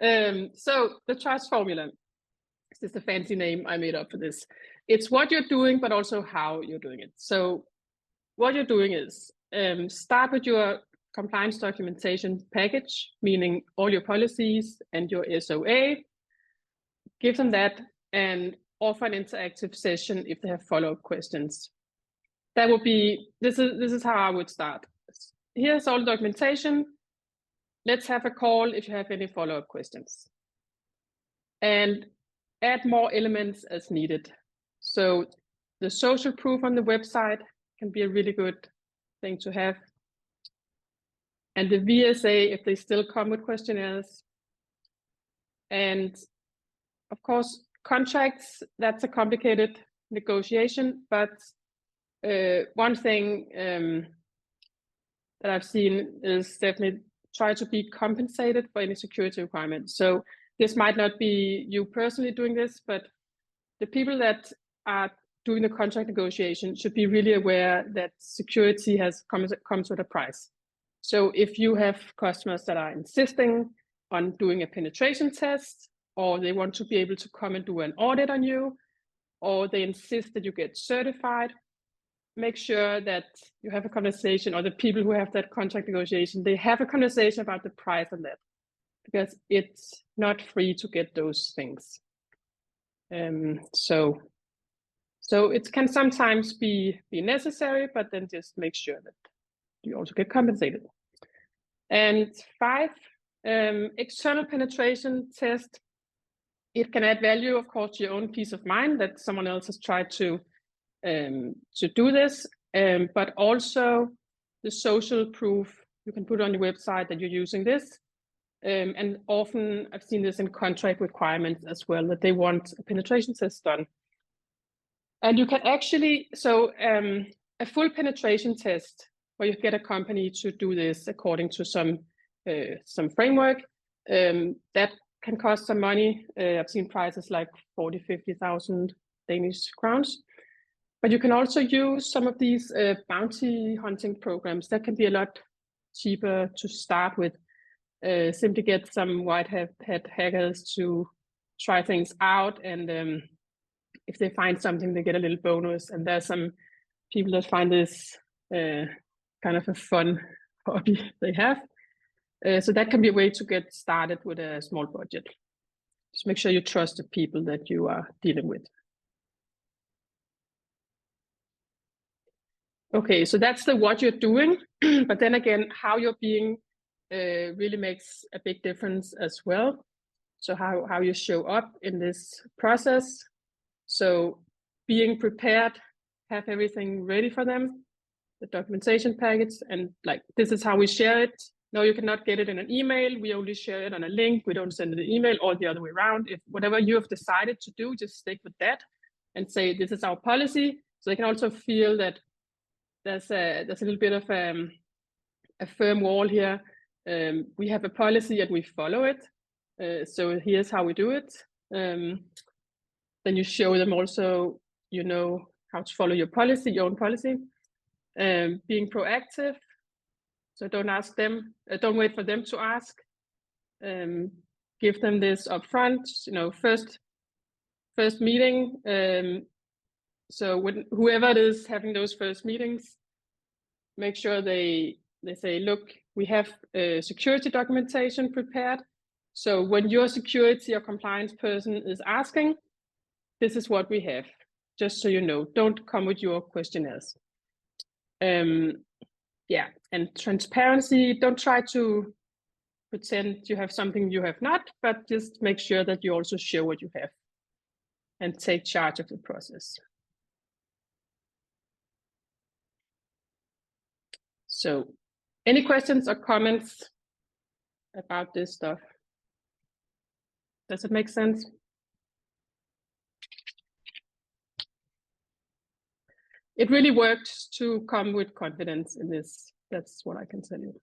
So the trust formula, this is the fancy name I made up for this. It's what you're doing, but also how you're doing it. So what you're doing is start with your compliance documentation package, meaning all your policies and your SOA. Give them that and offer an interactive session if they have follow-up questions. That would be, this is how I would start. Here's all the documentation. Let's have a call if you have any follow-up questions. And add more elements as needed. So the social proof on the website can be a really good thing to have. And the VSA, if they still come with questionnaires. And of course, contracts, that's a complicated negotiation, but one thing that I've seen is definitely try to be compensated for any security requirements. So this might not be you personally doing this, but the people that are doing the contract negotiation should be really aware that security comes with a price. So if you have customers that are insisting on doing a penetration test, or they want to be able to come and do an audit on you, or they insist that you get certified, make sure that you have a conversation, or the people who have that contract negotiation, they have a conversation about the price on that, because it's not free to get those things. So it can sometimes be necessary, but then just make sure that you also get compensated. And 5, external penetration test. It can add value, of course, to your own peace of mind that someone else has tried to do this, but also the social proof you can put on your website that you're using this. And often I've seen this in contract requirements as well, that they want a penetration test done. And you can actually, so a full penetration test where you get a company to do this according to some framework, that can cost some money. I've seen prices like 40,000-50,000 Danish crowns. But you can also use some of these bounty hunting programs that can be a lot cheaper to start with. Simply get some white hat hackers to try things out, and if they find something, they get a little bonus. And there's some people that find this kind of a fun hobby they have. So that can be a way to get started with a small budget. Just make sure you trust the people that you are dealing with. Okay, so that's what you're doing, but then again, how you're being really makes a big difference as well. So how you show up in this process. So being prepared, have everything ready for them, the documentation package, and like, this is how we share it. No, you cannot get it in an email. We only share it on a link. We don't send it an email, or the other way around. If whatever you have decided to do, just stick with that and say, this is our policy. So they can also feel that there's a little bit of a firm wall here. We have a policy and we follow it. So here's how we do it. Then you show them also, you know, how to follow your policy, your own policy. Being proactive. So don't ask them, don't wait for them to ask. Give them this upfront, you know, first meeting. So when whoever it is having those first meetings, make sure they say, look, we have security documentation prepared. So when your security or compliance person is asking, this is what we have, just so you know. Don't come with your questionnaires. Yeah, and transparency, don't try to pretend you have something you have not, but just make sure that you also show what you have and take charge of the process. So any questions or comments about this stuff? Does it make sense? It really works to come with confidence in this. That's what I can tell you.